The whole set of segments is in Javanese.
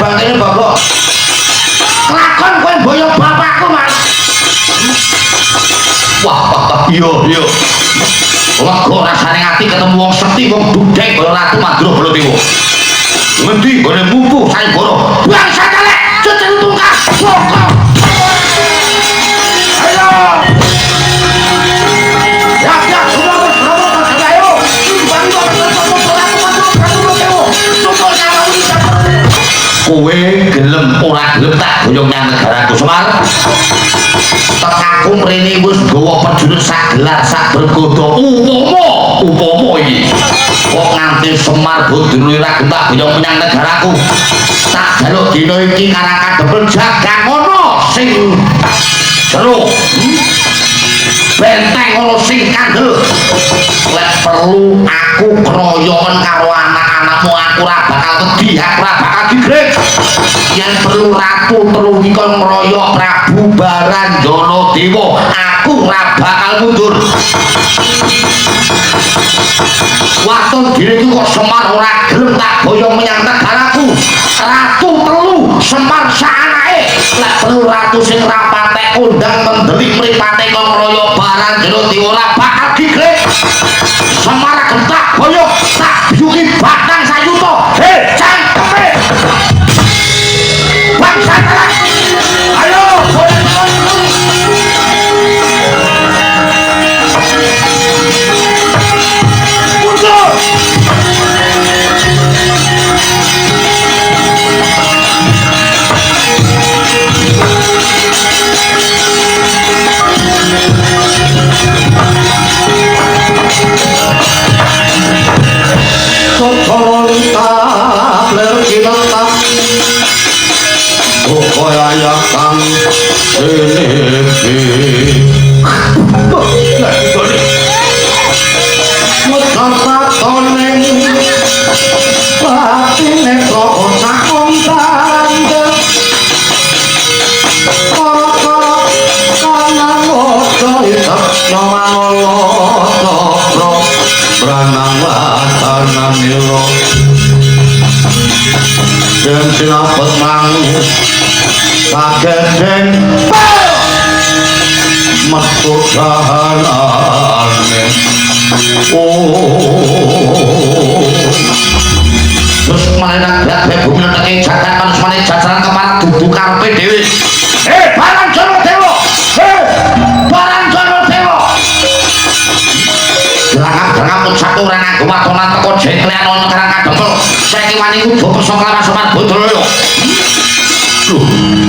bangkene bapak kelakon kowe boyong bapakku mas wah iya lega rasane ati ketemu wong sekti wong budhek kaya Ratu Mandura Baladewa ngendi gone mupu sayembara bang sakalek cecen tungkas soko ayo ya semua berserobot ayo bantu kowe gelem ora gelem tak boyong nang negaraku Semar tekaku mrene wis gawa prajurit sak gelar sak bergodo upama iki kok nganti Semar Badura ora tak boyong menyang negaraku tak jaluk dina iki karang kadepel jagang ngono sing jero benteng ngono sing kandel lek perlu aku kroyoken karo anak-anakmu aku ora bakal wedi aku ora bakal digrek yen perlu ratu terus iki kon ngroyok Prabu Baranjana Dewa aku ora bakal mundur waton dhewe iki kok Semar ora gelem tak boyong menyang negaraku ratu telu Semar sak anake lek perlu ratu sing rapate kondang mendelik mripate kon ngroyok Baranjana Dewa ora bakal digrek Semar gentak boyong tak biyuki batang sayuta cangkeme bangsa ayo mundur Koyayakan siniki mutatatoning batine kok cakon tandel kok kanan ojo itep nyamangolo branang watanan nira den sinapet mang sagedeng metu dahanane terus malah nak bumi nenteng jagat manusane jajaran kemarak dudu karepe dhewe Baranjana Dewa Baranjana Dewa Gerangap-gerangap satu ora nganggo watonan teko jengklean ana karang kadempel saiki wani uga kersa kelawan Semar Badura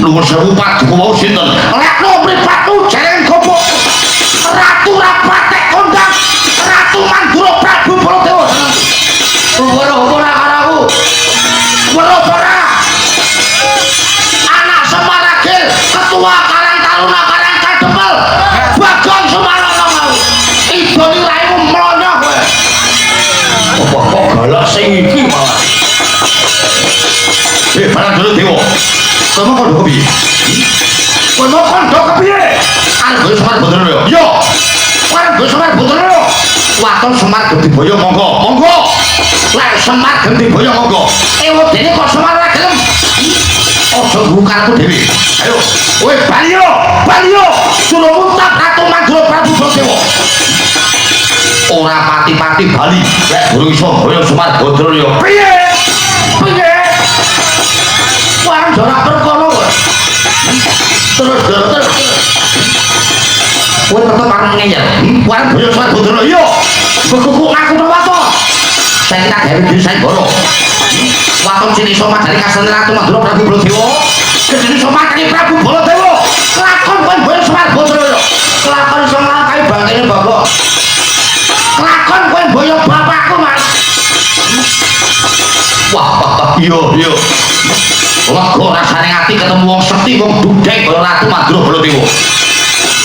Luwur sewu paduka wau sinten lekno mripatmu jareng gopok ratu rapatek kondang Ratu Mandura Prabu Baladewa ora karaku ora anak Semar Agil ketua Karang Taruna Karang Kadempel Bagong Sumarana mau ibune raimu mlonyoh kowe kok galak sing iki malah Baranjana Dewa kowe kondo kepiye? Kowe kondo kepiye? Arep Semar Badura yo. Arep Semar Badura. Waton Semar Gendibaya monggo. Lek Semar Gendibaya monggo. Dene kok Semar ora gelem. Aja bukarku dhewe. Ayo, kowe bali yo. Suruh muntap Ratu Mandura Prabu Baladewa. Ora pati-pati bali. Lek durung iso boyong Semar Badura yo. Piye? Wah, ora perkara kok. Terus. Kowe tetep arep ngeyel. Wah, boyo Semar Badura yo. Beguku aku to waton. Saya tak gawe dhewe sayembara. Waton sing iso madani kasane Ratu Mandura Prabu Baladewa. Kedene iso makani Prabu Baladewa. Kelakon kowe boyo Semar Badura yo. Kelakon iso nglakai bangkene bapak. Kelakon kowe boyo bapakku, Mas. Wah, iya. Lega rasane ati ketemu wong sekti wong budhek kaya Ratu Mandura Baladewa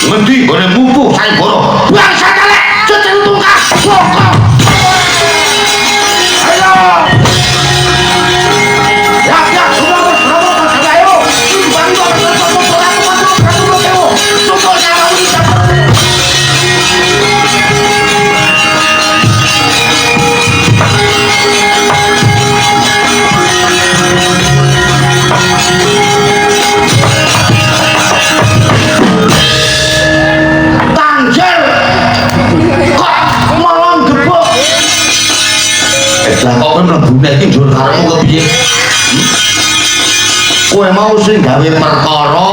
ngendi gone mupu sayembara bang sakalek cecen tungkas soko ayo ya semua berserobot ayo bantu Ratu Baladewa soko nyawa lah kok mlebu nek iki njur karepmu kepiye? Kowe mau sing gawe perkara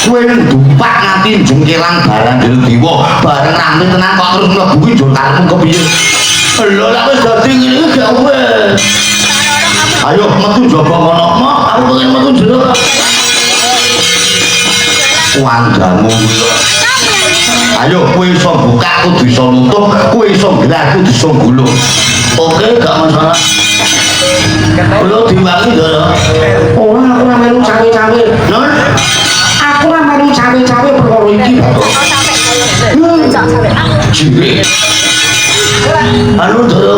kowe ndumpak nganti jengkelang Balandil Dewa bareng rame tenan kok terus mlebu iki njur karepmu kepiye? Lho lak wis dadi ngene iki gak wis. Ayo metu jaba kono, Mak. Aku pengen metu jero. Wanggamu kuwi. Ayo kowe iso buka kudu iso nutup, kowe iso gelar kudu iso gulung. Oke, gak masalah. Kulo diwangi lho. Ora aku ora melu cawe-cawe. Lho. Aku ora melu cawe-cawe perkara iki. Cilik. Anu Ndara.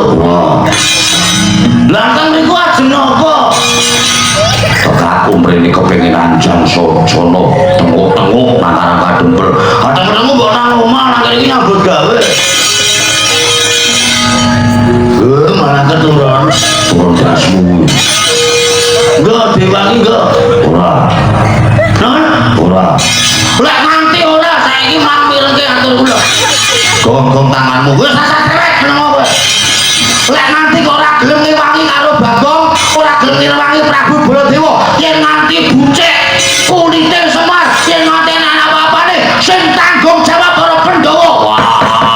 Lantang niku ajeng napa? Aku mrene kepengin anjang sojono tenguk-tenguk nang kadempel. Kadang-kadang mbok nang omah nang iki nyambut gawe. Malah keturun. Turun dasmu. Enggak diwangi enggak? Ora. Ora. Lek nanti ora saiki mampirke atur kula. Gong-gong tanganmu wis sasat rek nang opo. Lek nanti kok ora gelem ngewangi karo Bagong, ora gelem ngewangi Prabu Baladewa, yen nganti bucek kulite Semar, yen nganti ana apa-apane sing tanggung jawab para Pandhawa. Wah.